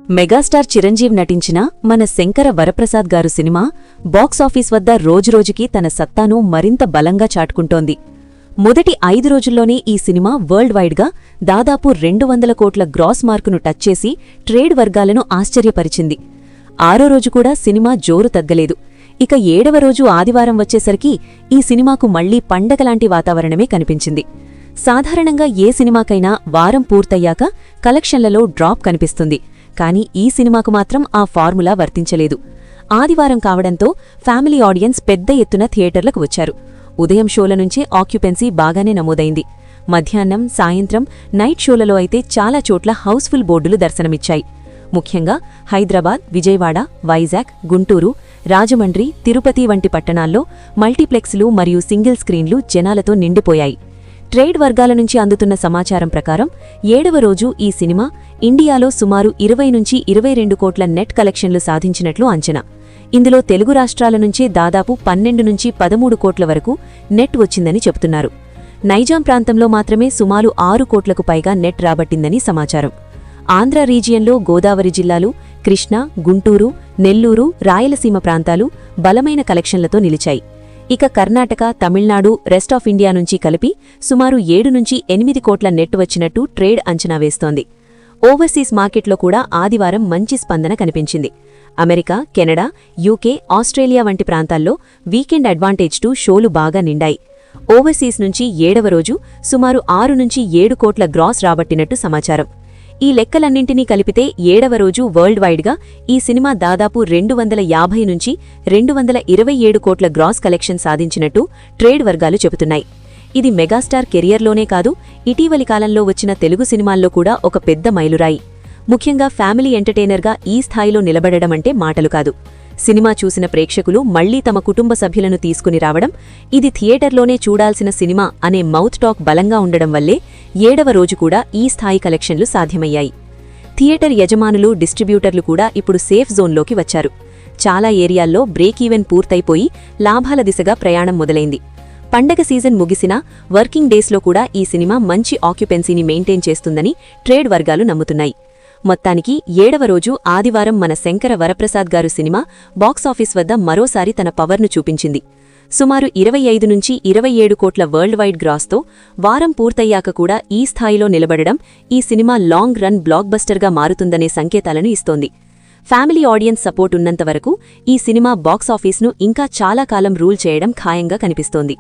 Megastar Chiranjeev నటించిన మన శంకర వరప్రసాద్ గారు సినిమా బాక్సాఫీస్ వద్ద రోజురోజుకీ తన సత్తాను మరింత బలంగా చాటుకుంటోంది. మొదటి 5 రోజుల్లోనే ఈ సినిమా వరల్డ్ వైడ్గా దాదాపు 200 కోట్ల గ్రాస్ మార్కును టచ్ చేసి ట్రేడ్ వర్గాలను ఆశ్చర్యపరిచింది. 6వ రోజు కూడా సినిమా జోరు తగ్గలేదు. ఇక 7వ రోజు ఆదివారం వచ్చేసరికి ఈ సినిమాకు మళ్లీ పండగలాంటి వాతావరణమే కనిపించింది. సాధారణంగా ఏ సినిమాకైనా వారం పూర్తయ్యాక కలెక్షన్లలో డ్రాప్ కనిపిస్తుంది. కానీ ఈ సినిమాకు మాత్రం ఆ ఫార్ములా వర్తించలేదు. ఆదివారం కావడంతో ఫ్యామిలీ ఆడియన్స్ పెద్ద ఎత్తున థియేటర్లకు వచ్చారు. ఉదయం షోల నుంచే ఆక్యుపెన్సీ బాగానే నమోదైంది. మధ్యాహ్నం, సాయంత్రం, నైట్ షోలలో అయితే చాలా చోట్ల హౌస్ఫుల్ బోర్డులు దర్శనమిచ్చాయి. ముఖ్యంగా హైదరాబాద్, విజయవాడ, వైజాగ్, గుంటూరు, రాజమండ్రి, తిరుపతి వంటి పట్టణాల్లో మల్టీప్లెక్స్లు మరియు సింగిల్ స్క్రీన్లు జనాలతో నిండిపోయాయి. ట్రేడ్ వర్గాల నుంచి అందుతున్న సమాచారం ప్రకారం 7వ రోజు ఈ సినిమా ఇండియాలో సుమారు 20 నుంచి 22 కోట్ల నెట్ కలెక్షన్లు సాధించినట్లు అంచనా. ఇందులో తెలుగు రాష్ట్రాల నుంచే దాదాపు 12 నుంచి 13 కోట్ల వరకు నెట్ వచ్చిందని చెబుతున్నారు. నైజాం ప్రాంతంలో మాత్రమే సుమారు 6 కోట్లకు పైగా నెట్ రాబట్టిందని సమాచారం. ఆంధ్ర రీజియన్లో గోదావరి జిల్లాలు, కృష్ణా, గుంటూరు, నెల్లూరు, రాయలసీమ ప్రాంతాలు బలమైన కలెక్షన్లతో నిలిచాయి. ఇక Karnataka, Tamil Nadu, rest of India నుంచి కలిపి సుమారు 7 నుంచి 8 కోట్ల నెట్ వచ్చినట్టు ట్రేడ్ అంచనా వేస్తోంది. ఓవర్సీస్ మార్కెట్లో కూడా ఆదివారం మంచి స్పందన కనిపించింది. అమెరికా, కెనడా, యూకే, ఆస్ట్రేలియా వంటి ప్రాంతాల్లో వీకెండ్ అడ్వాంటేజ్ షోలు బాగా నిండాయి. ఓవర్సీస్ నుంచి 7వ రోజు సుమారు 6 నుంచి 7 కోట్ల గ్రాస్ రాబట్టినట్టు సమాచారం. ఈ లెక్కలన్నింటినీ కలిపితే 7వ రోజు వరల్డ్ వైడ్గా ఈ సినిమా దాదాపు 250 నుంచి 227 కోట్ల గ్రాస్ కలెక్షన్ సాధించినట్టు ట్రేడ్ వర్గాలు చెబుతున్నాయి. ఇది మెగాస్టార్ కెరియర్లోనే కాదు, ఇటీవలి కాలంలో వచ్చిన తెలుగు సినిమాల్లో కూడా ఒక పెద్ద మైలురాయి. ముఖ్యంగా ఫ్యామిలీ ఎంటర్టైనర్గా ఈ స్థాయిలో నిలబడడమంటే మాటలు కాదు. సినిమా చూసిన ప్రేక్షకులు మళ్లీ తమ కుటుంబ సభ్యులను తీసుకుని రావడం, ఇది థియేటర్లోనే చూడాల్సిన సినిమా అనే మౌత్ టాక్ బలంగా ఉండడం వల్లే 7వ రోజు కూడా ఈ స్థాయి కలెక్షన్లు సాధ్యమయ్యాయి. థియేటర్ యజమానులు, డిస్ట్రిబ్యూటర్లు కూడా ఇప్పుడు సేఫ్ జోన్లోకి వచ్చారు. చాలా ఏరియాల్లో బ్రేక్ ఈవెన్ పూర్తయిపోయి లాభాల దిశగా ప్రయాణం మొదలైంది. పండగ సీజన్ ముగిసినా వర్కింగ్ డేస్లో కూడా ఈ సినిమా మంచి ఆక్యుపెన్సీని మెయింటైన్ చేస్తుందని ట్రేడ్ వర్గాలు నమ్ముతున్నాయి. మొత్తానికి 7వ రోజు ఆదివారం మన శంకర వరప్రసాద్ గారు సినిమా బాక్సాఫీస్ వద్ద మరోసారి తన పవర్ను చూపించింది. సుమారు 25 నుంచి 27 కోట్ల వరల్డ్ వైడ్ గ్రాస్తో వారం పూర్తయ్యాక కూడా ఈ స్థాయిలో నిలబడడం ఈ సినిమా లాంగ్ రన్ బ్లాక్ బస్టర్గా మారుతుందనే సంకేతాలను ఇస్తోంది. ఫ్యామిలీ ఆడియన్స్ సపోర్ట్ ఉన్నంతవరకు ఈ సినిమా బాక్సాఫీస్ను ఇంకా చాలా కాలం రూల్ చేయడం ఖాయంగా కనిపిస్తోంది.